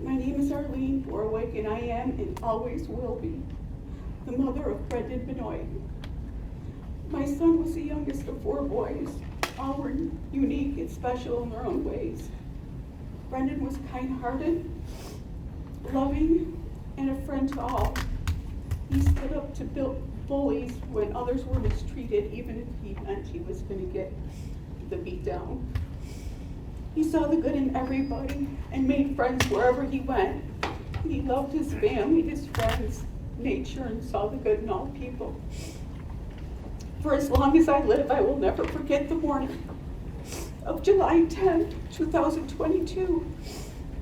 My name is Arlene Borwick, and I am and always will be the mother of Brenden Benoit. My son was the youngest of 4 boys. All were unique and special in their own ways. Brenden was kind-hearted, loving, and a friend to all. He stood up to bullies when others were mistreated, even if he meant he was going to get the beat down. He saw the good in everybody and made friends wherever he went. He loved his family, his friends, nature, and saw the good in all people. For as long as I live, I will never forget the morning of July 10, 2022,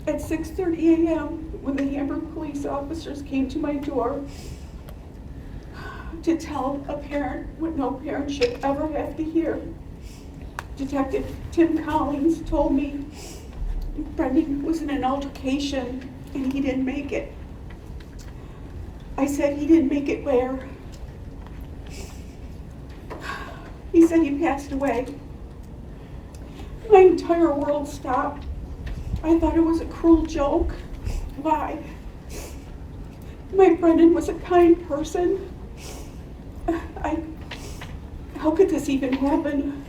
at 6:30 a.m. when the Hamburg police officers came to my door to tell a parent what no parent should ever have to hear. Detective Tim Collins told me Brenden was in an altercation and he didn't make it. I said, he didn't make it where? He said he passed away. My entire world stopped. I thought it was a cruel joke. Why? My Brenden was a kind person. How could this even happen?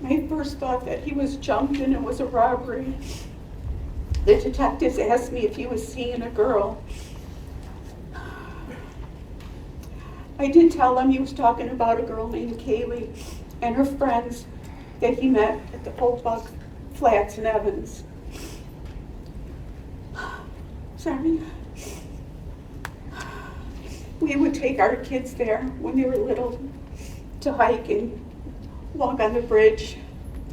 My first thought that he was jumped and it was a robbery. The detectives asked me if he was seeing a girl. I did tell them he was talking about a girl named Kayleigh and her friends that he met at the Old Bug Flats in Evans. Sorry. We would take our kids there when they were little to hike and walk on the bridge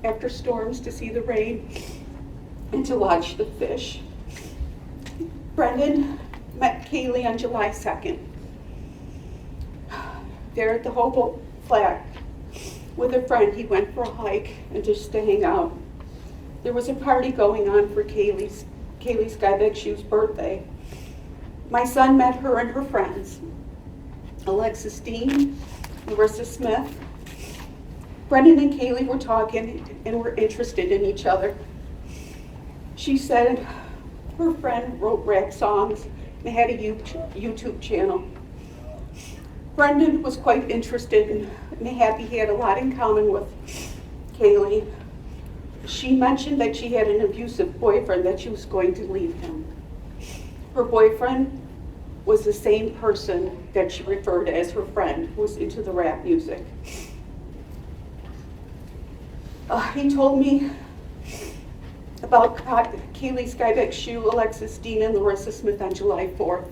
after storms to see the rain and to watch the fish. Brenden met Kayleigh on July 2nd. There at the Hobo Flat with a friend, he went for a hike and just to hang out. There was a party going on for Kayleigh Skybyk-Schuh's birthday. My son met her and her friends, Alexis Dean, Larissa Smith. Brenden and Kayleigh were talking and were interested in each other. She said her friend wrote rap songs and had a YouTube channel. Brenden was quite interested and happy he had a lot in common with Kayleigh. She mentioned that she had an abusive boyfriend, that she was going to leave him. Her boyfriend was the same person that she referred to as her friend, who was into the rap music. He told me about Kayleigh Skybyk-Schuh, Alexis Dean, and Larissa Smith on July 4th.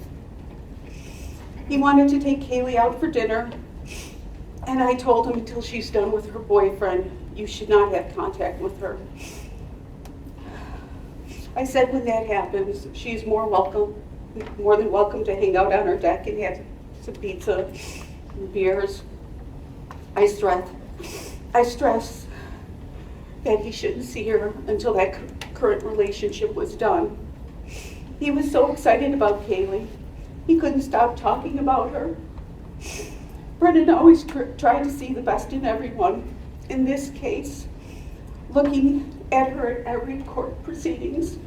He wanted to take Kayleigh out for dinner, and I told him until she's done with her boyfriend, you should not have contact with her. I said when that happens, she's more than welcome to hang out on our deck and have some pizza and beers. I stress that he shouldn't see her until that current relationship was done. He was so excited about Kayleigh. He couldn't stop talking about her. Brenden always tried to see the best in everyone. In this case, looking at her at every court proceedings,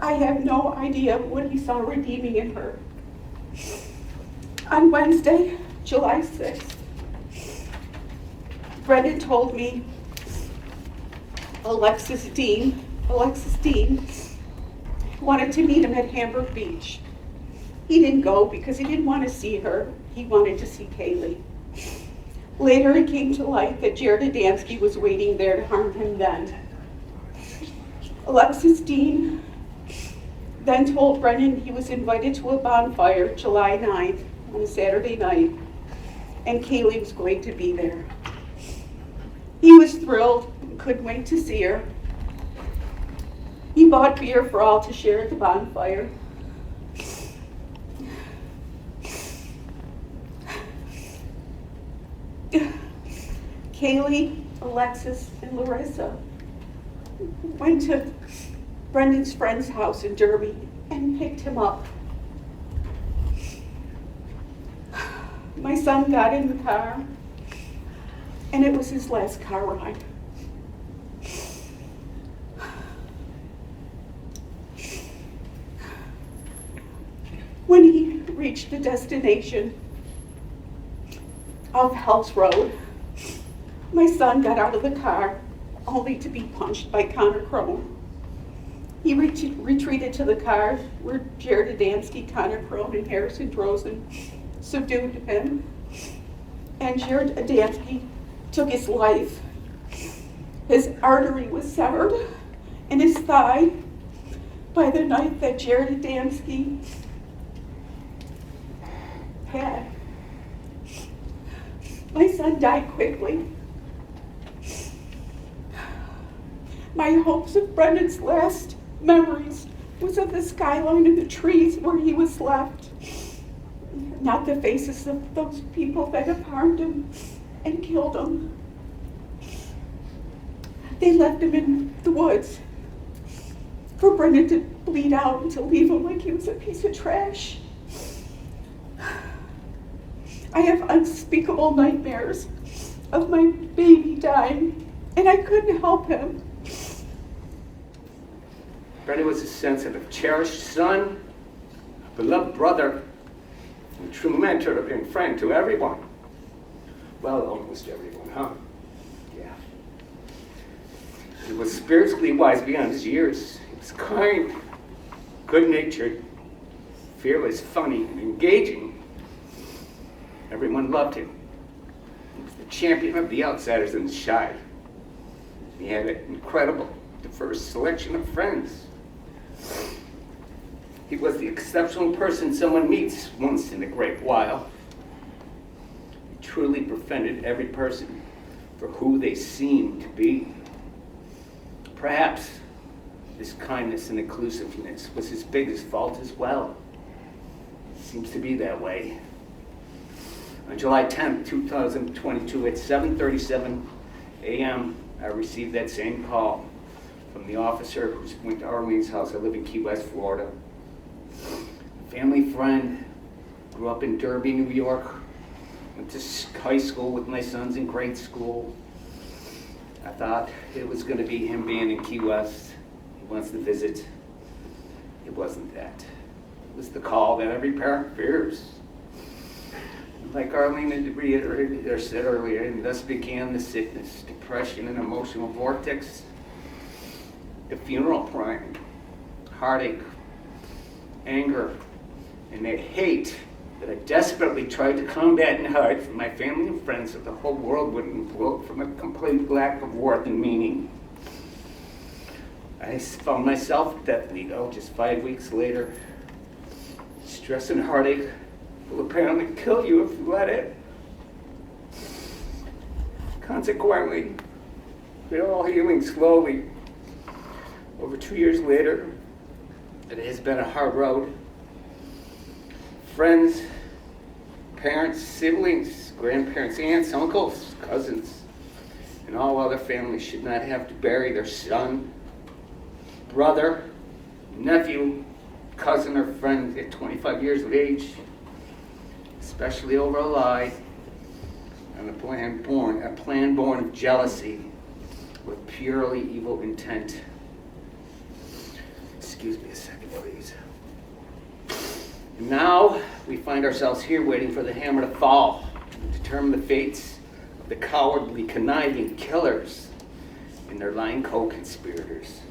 I have no idea what he saw redeeming in her. On Wednesday, July 6th, Brenden told me Alexis Dean wanted to meet him at Hamburg Beach. He didn't go because he didn't want to see her. He wanted to see Kayleigh. Later, it came to light that Jared Adamski was waiting there to harm him then. Alexis Dean then told Brenden he was invited to a bonfire July 9th on a Saturday night, and Kayleigh was going to be there. He was thrilled and couldn't wait to see her. He bought beer for all to share at the bonfire. Kayleigh, Alexis, and Larissa went to Brenden's friend's house in Derby and picked him up. My son got in the car, and it was his last car ride. When he reached the destination of Hell's Road, my son got out of the car only to be punched by Krone. He retreated to the car where Jared Adamski, Krone, and Harrison Drozen subdued him, and Jared Adamski took his life. His artery was severed in his thigh by the knife that Jared Adamski had. My son died quickly. My hopes of Brenden's last memories was of the skyline and the trees where he was left, not the faces of those people that have harmed him and killed him. They left him in the woods for Brenden to bleed out and to leave him like he was a piece of trash. I have unspeakable nightmares of my baby dying, and I couldn't help him. Brenden was a sensitive, cherished son, a beloved brother, and a true mentor and friend to everyone. Well, almost everyone, huh? Yeah. He was spiritually wise beyond his years. He was kind, good-natured, fearless, funny, and engaging. Everyone loved him. He was the champion of the outsiders and the shy. He had an incredible, diverse selection of friends. He was the exceptional person someone meets once in a great while. He truly befriended every person for who they seemed to be. Perhaps this kindness and inclusiveness was his biggest fault as well. It seems to be that way. On July 10th, 2022 at 7:37 a.m., I received that same call from the officer who went to Arlene's house. I live in Key West, Florida. Family friend, grew up in Derby, New York, went to high school with my sons in grade school. I thought it was going to be him being in Key West. He wants to visit. It wasn't that. It was the call that every parent fears. Like Arlene had reiterated or said earlier, and thus began the sickness, depression, and emotional vortex, the funeral prime, heartache, anger, and that hate that I desperately tried to combat and hide from my family and friends so the whole world wouldn't implode from a complete lack of worth and meaning. I found myself deathly though, just 5 weeks later. Stress and heartache will apparently kill you if you let it. Consequently, we're all healing slowly. Over 2 years later, it has been a hard road. Friends, parents, siblings, grandparents, aunts, uncles, cousins, and all other families should not have to bury their son, brother, nephew, cousin, or friend at 25 years of age, especially over a lie and a plan born of jealousy with purely evil intent. Excuse me a second, please. And now we find ourselves here waiting for the hammer to fall to determine the fates of the cowardly, conniving killers and their lying co-conspirators.